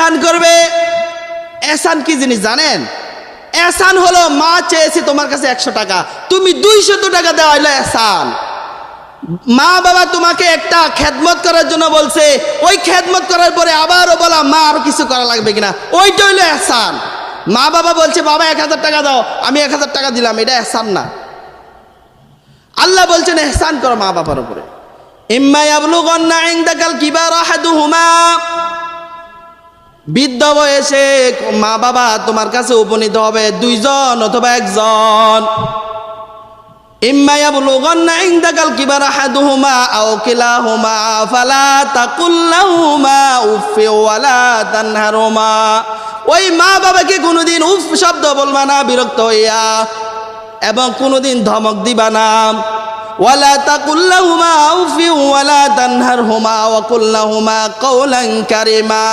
এহসান করবে। এহসান কি জিনিস জানেন? এহসান হলো মা চেয়েছে তোমার কাছে 100 টাকা, তুমি 200 টাকা দেওয়া হলো এহসান। মা বাবা তোমাকে একটা খেদমত করার জন্য বলছে, ওই খেদমত করার পরে আবারও বলা মা আর কিছু করা লাগবে কিনা, ওইটা হইলো এহসান। মা বাবা বলছে বাবা 1000 টাকা দাও, আমি 1000 টাকা দিলাম, এটা এহসান না। আল্লাহ বলছেন এহসান করো মা বাবার উপরে। ইম্মা ইয়াবলুগান্না ইনদাকাল কিবারা আহাদুহুমা, বৃদ্ধ বয়সে মা বাবা তোমার কাছে উপনীত হবে 2 জন অথবা 1 জন। ইম্মা ইয়াবলুগান্না ইনদাকাল কিবারা আহাদুহুমা আও কিলাহুমা ফালা তাকুল লাহুমা উফি ওয়ালা তানহারুমা, ওই মা বাবাকে কোনোদিন উফ শব্দ বলবা না বিরক্ত হইয়া, এবং কোনোদিন ধমক দিবা না। ওয়ালা তাকুল লাহুমা উফি ওয়ালা তানহারহুমা ওয়া কুল লাহুমা কাওলান কারীমা,